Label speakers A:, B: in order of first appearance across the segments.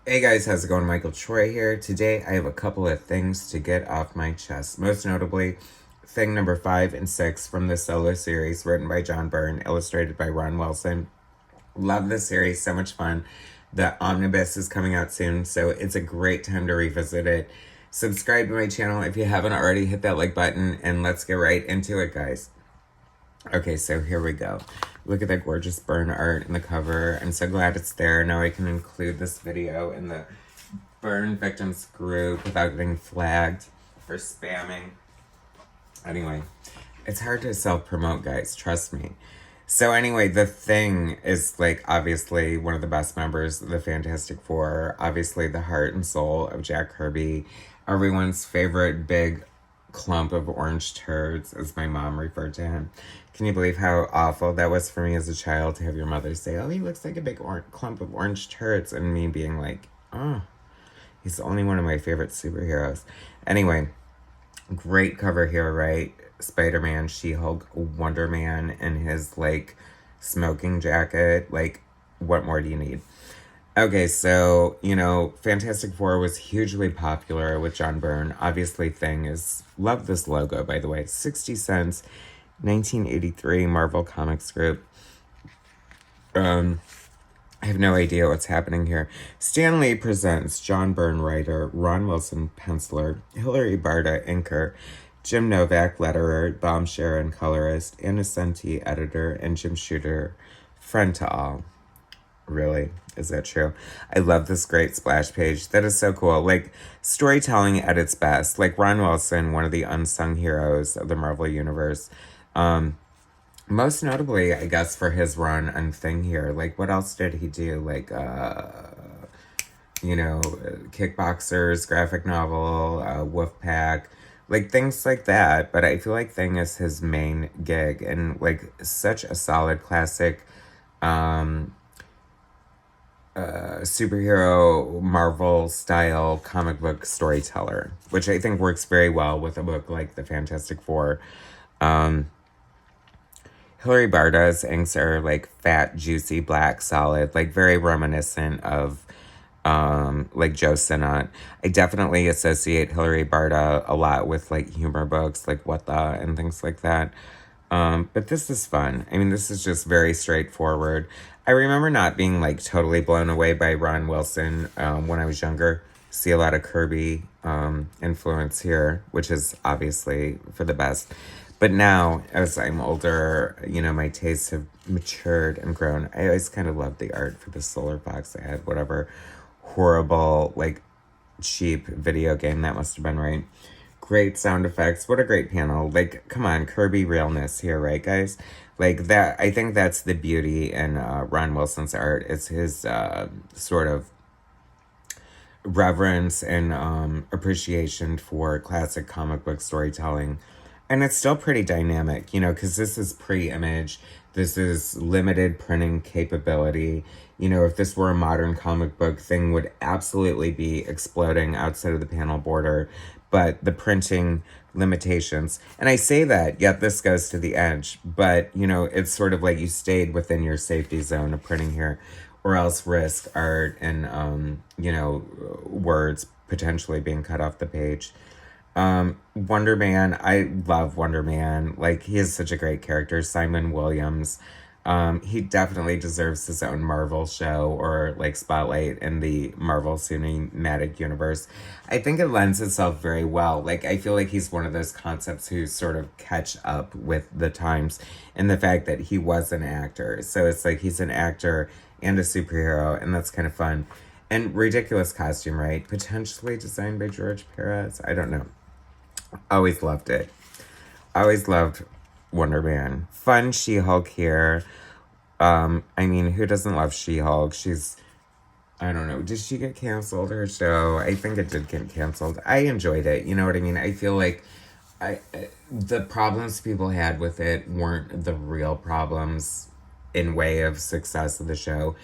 A: Hey guys, how's it going? Michael Troy here. Today I have a couple of things to get off my chest. Most notably, thing number 5 and 6 from the solo series written by John Byrne, illustrated by Ron Wilson. Love this series, so much fun. The omnibus is coming out soon, so it's a great time to revisit it. Subscribe to my channel if you haven't already. Hit that like button, and let's get right into it, guys. Okay, so here we go. Look at that gorgeous Byrne art in the cover. I'm so glad it's there. Now I can include this video in the Byrne victims group without getting flagged for spamming. Anyway, it's hard to self-promote, guys. Trust me. So anyway, the Thing is, like, obviously one of the best members of the Fantastic Four. Obviously the heart and soul of Jack Kirby. Everyone's favorite big clump of orange turds, as my mom referred to him. Can you believe how awful that was for me as a child to have your mother say, oh, he looks like a big clump of orange turds, and me being like, oh, he's only one of my favorite superheroes. Anyway, great cover here, right? Spider-Man, She-Hulk, Wonder Man, and his, like, smoking jacket. Like, what more do you need? Okay, so, Fantastic Four was hugely popular with John Byrne. Obviously, Thing is... Love this logo, by the way. 60 cents, 1983, Marvel Comics Group. I have no idea what's happening here. Stan Lee presents John Byrne writer, Ron Wilson penciler, Hilary Barta inker, Jim Novak letterer, Bob Sharon colorist, Anna Senti editor, and Jim Shooter friend to all. Really? Is that true? I love this great splash page. That is so cool. Like, storytelling at its best. Like, Ron Wilson, one of the unsung heroes of the Marvel Universe. Most notably, I guess, for his run on Thing here. Like, what else did he do? Like, Kickboxers, graphic novel, Wolfpack. Like, things like that. But I feel like Thing is his main gig. And, like, such a solid classic... superhero Marvel style comic book storyteller, which I think works very well with a book like the Fantastic Four. Hilary Barta's inks are like fat, juicy, black, solid, like very reminiscent of like Joe Sinnott. I definitely associate Hilary Barta a lot with like humor books like What the and things like that. But this is fun. I mean, this is just very straightforward. I remember not being like totally blown away by Ron Wilson when I was younger. See a lot of Kirby influence here, which is obviously for the best. But now, as I'm older, my tastes have matured and grown. I always kind of loved the art for the Solar Fox. I had whatever horrible, like, cheap video game that must have been, right? Great sound effects. What a great panel. Like, come on, Kirby realness here, right, guys? Like, that, I think that's the beauty in Ron Wilson's art. It's his sort of reverence and appreciation for classic comic book storytelling. And it's still pretty dynamic, because this is pre-image. This is limited printing capability. If this were a modern comic book, Thing would absolutely be exploding outside of the panel border. But the printing limitations, and I say that, yet this goes to the edge. But, it's sort of like you stayed within your safety zone of printing here, or else risk art and, words potentially being cut off the page. Wonder Man, I love Wonder Man. Like, he is such a great character. Simon Williams. He definitely deserves his own Marvel show or like spotlight in the Marvel Cinematic Universe. I think it lends itself very well. Like, I feel like he's one of those concepts who sort of catch up with the times and the fact that he was an actor. So it's like he's an actor and a superhero, and that's kind of fun. And ridiculous costume, right? Potentially designed by George Perez. I don't know. Always loved it. Always loved Wonder Man. Fun She-Hulk here. I mean, who doesn't love She-Hulk? She's, I don't know, did she get canceled, her show? I think it did get canceled. I enjoyed it, you know what I mean? I feel like the problems people had with it weren't the real problems in way of success of the show.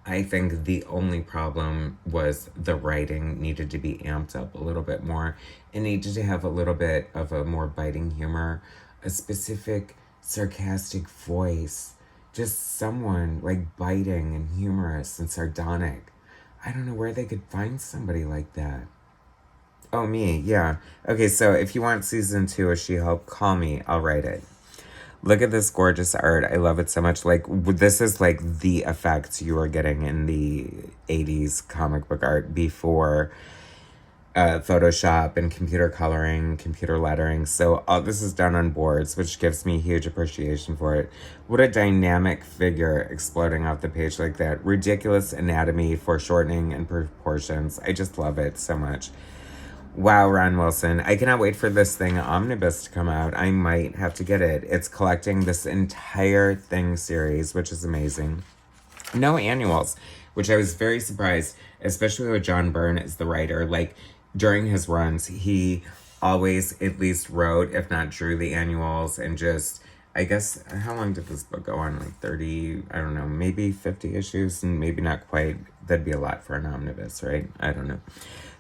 A: I think the only problem was the writing needed to be amped up a little bit more. It needed to have a little bit of a more biting humor, a specific sarcastic voice, just someone like biting and humorous and sardonic. I don't know where they could find somebody like that. Oh, me, yeah. Okay, so if you want season 2 of She-Hulk, call me. I'll write it. Look at this gorgeous art. I love it so much. Like, this is like the effects you were getting in the 80s comic book art before Photoshop and computer coloring, computer lettering. So all this is done on boards, which gives me huge appreciation for it. What a dynamic figure exploding off the page like that. Ridiculous anatomy, foreshortening, and proportions. I just love it so much. Wow, Ron Wilson. I cannot wait for this thing omnibus to come out. I might have to get it. It's collecting this entire thing series, which is amazing. No annuals, which I was very surprised, especially with John Byrne as the writer. Like, during his runs, he always at least wrote, if not drew, the annuals. And just, I guess, how long did this book go on? Like 30, I don't know, maybe 50 issues, and maybe not quite. That'd be a lot for an omnibus, right? I don't know.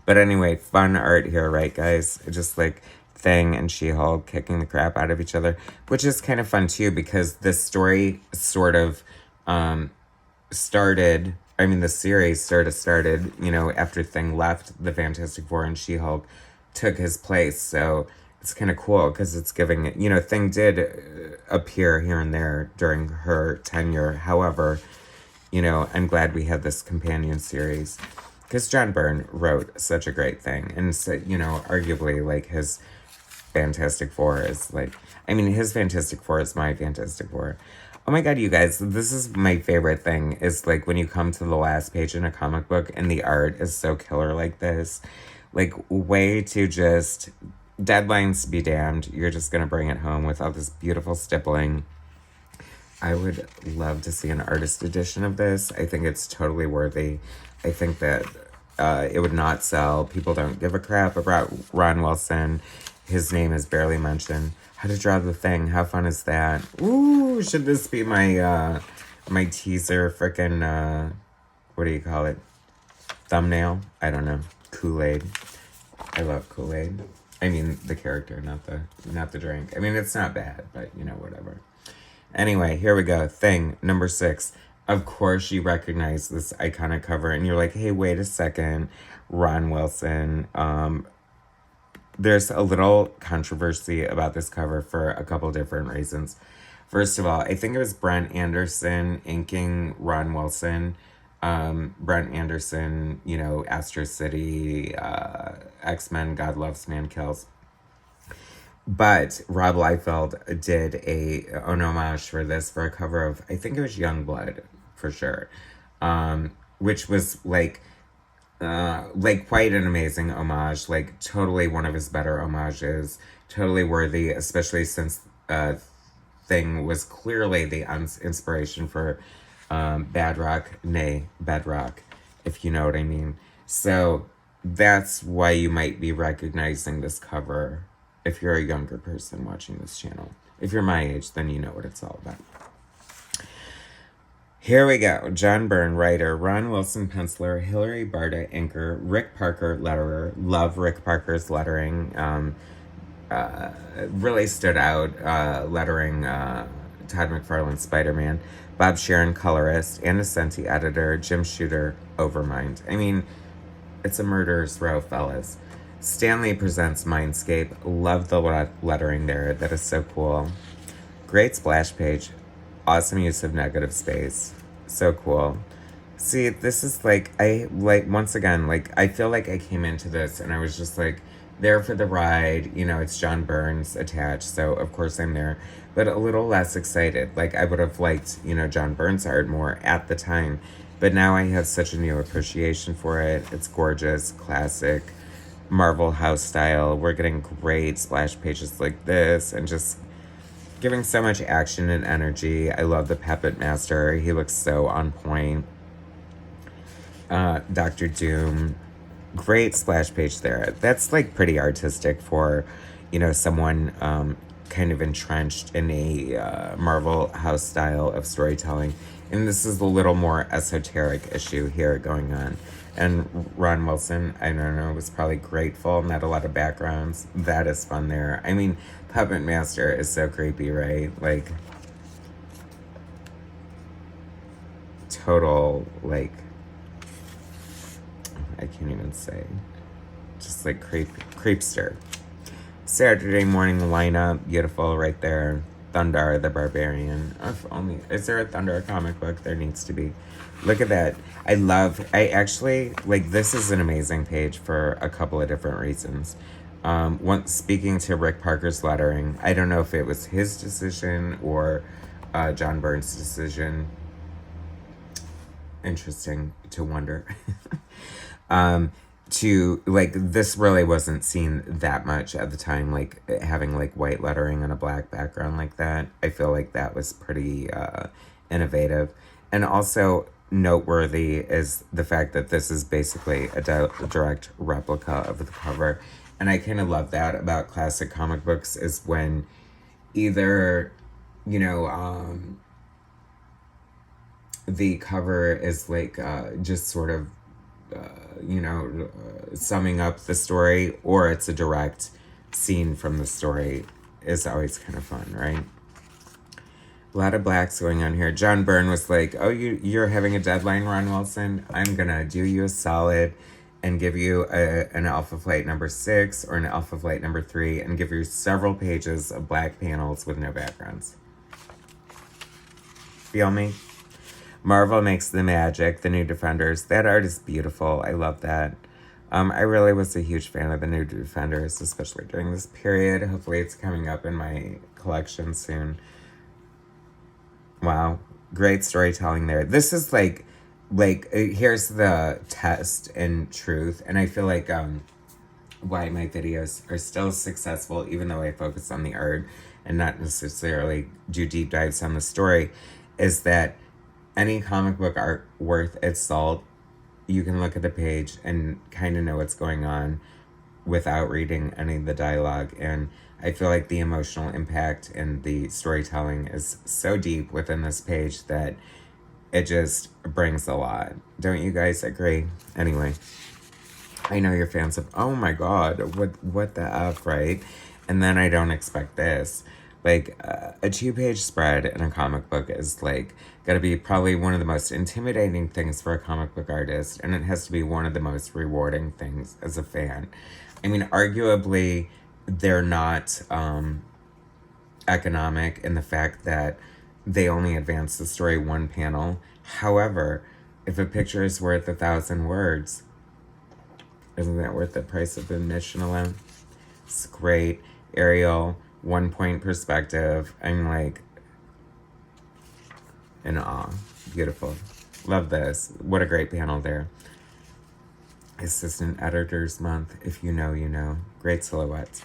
A: But anyway, fun art here, right, guys? Just like Thing and She-Hulk kicking the crap out of each other, which is kind of fun too, because this story sort of started, I mean, the series sort of started, you know, after Thing left the Fantastic Four and She-Hulk took his place. So it's kind of cool because it's giving it, you know, Thing did appear here and there during her tenure. However, you know, I'm glad we had this companion series. Because John Byrne wrote such a great thing. And, so, you know, arguably, like, his Fantastic Four is, like... I mean, his Fantastic Four is my Fantastic Four. Oh, my God, you guys. This is my favorite thing. Is, like, when you come to the last page in a comic book and the art is so killer like this. Like, way to just... Deadlines be damned. You're just going to bring it home with all this beautiful stippling. I would love to see an artist edition of this. I think it's totally worthy. I think that it would not sell. People don't give a crap about Ron Wilson. His name is barely mentioned. How to Draw the Thing. How fun is that? Ooh, should this be my my teaser frickin' what do you call it? Thumbnail? I don't know. Kool-Aid. I love Kool-Aid. I mean the character, not the drink. I mean, it's not bad, but you know, whatever. Anyway, here we go. Thing number 6. Of course, you recognize this iconic cover, and you're like, hey, wait a second, Ron Wilson. There's a little controversy about this cover for a couple different reasons. First of all, I think it was Brent Anderson inking Ron Wilson. Brent Anderson, you know, Astro City, X-Men, God Loves, Man Kills. But Rob Liefeld did an homage for this for a cover of, I think it was Youngblood, for sure. Which was like quite an amazing homage, like totally one of his better homages, totally worthy, especially since Thing was clearly the inspiration for Bedrock, if you know what I mean. So that's why you might be recognizing this cover if you're a younger person watching this channel. If you're my age, then you know what it's all about. Here we go. John Byrne, writer. Ron Wilson, penciler. Hilary Barta, inker. Rick Parker, letterer. Love Rick Parker's lettering. Really stood out. Lettering Todd McFarlane's Spider-Man. Bob Sharon, colorist. Anna Senti, editor. Jim Shooter, Overmind. I mean, it's a murderer's row, fellas. Stanley presents Mindscape. Love the lettering there. That is so cool. Great splash page. Awesome use of negative space. So cool. See, this is like, once again, like, I feel like I came into this and I was just like, there for the ride. You know, it's John Byrne's attached, so of course I'm there. But a little less excited. Like, I would have liked, you know, John Byrne's art more at the time. But now I have such a new appreciation for it. It's gorgeous, classic, Marvel house style. We're getting great splash pages like this and just giving so much action and energy. I love the Puppet Master. He looks so on point. Dr. Doom. Great splash page there. That's like pretty artistic for, you know, someone kind of entrenched in a Marvel house style of storytelling. And this is a little more esoteric issue here going on. And Ron Wilson, I don't know, was probably grateful. Not a lot of backgrounds. That is fun there. I mean, Puppet Master is so creepy, right? Like, total, like, can't even say. Just like creepster. Saturday morning lineup, beautiful right there. Thundar the Barbarian. If only, is there a Thundar comic book? There needs to be. Look at that. I actually, like, this is an amazing page for a couple of different reasons. Once speaking to Rick Parker's lettering, I don't know if it was his decision or John Byrne's decision. Interesting to wonder. To, like, this really wasn't seen that much at the time, like, having, like, white lettering on a black background like that. I feel like that was pretty innovative. And also noteworthy is the fact that this is basically a direct replica of the cover. And I kind of love that about classic comic books, is when either, you know, the cover is, like, just sort of, you know, summing up the story, or it's a direct scene from the story. Is always kind of fun, right? A lot of blacks going on here. John Byrne was like, oh, you're having a deadline, Ron Wilson? I'm gonna do you a solid and give you an Alpha Flight number 6 or an Alpha Flight number 3 and give you several pages of black panels with no backgrounds. Feel me? Marvel makes the magic, the New Defenders. That art is beautiful. I love that. I really was a huge fan of the New Defenders, especially during this period. Hopefully it's coming up in my collection soon. Wow. Great storytelling there. This is like here's the test and truth. And I feel like why my videos are still successful, even though I focus on the art and not necessarily do deep dives on the story, is that any comic book art worth its salt, you can look at the page and kind of know what's going on without reading any of the dialogue. And I feel like the emotional impact and the storytelling is so deep within this page that it just brings a lot. Don't you guys agree? Anyway, I know you're fans of, oh my God, what the F, right? And then I don't expect this. Like, a 2-page spread in a comic book is, like, gotta be probably one of the most intimidating things for a comic book artist, and it has to be one of the most rewarding things as a fan. I mean, arguably, they're not economic in the fact that they only advance the story one panel. However, if a picture is worth 1,000 words, isn't that worth the price of admission alone? It's great. Ariel, 1-point perspective. I'm like in awe. Beautiful. Love this. What a great panel there. Assistant Editors Month. If you know, you know. Great silhouettes.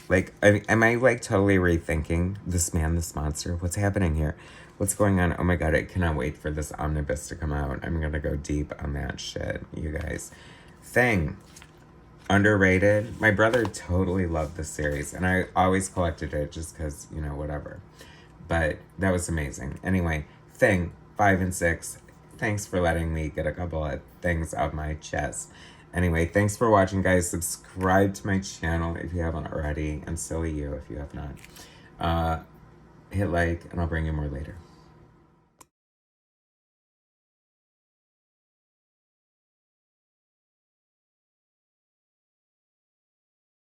A: Like, am I like totally rethinking this man, this monster? What's happening here? What's going on? Oh my God, I cannot wait for this omnibus to come out. I'm gonna go deep on that shit, you guys. Thing. Underrated. My brother totally loved this series, and I always collected it just because, you know, whatever. But that was amazing. Anyway, Thing, 5 and 6. Thanks for letting me get a couple of things off my chest. Anyway, thanks for watching, guys. Subscribe to my channel if you haven't already, and silly you if you have not. Hit like, and I'll bring you more later.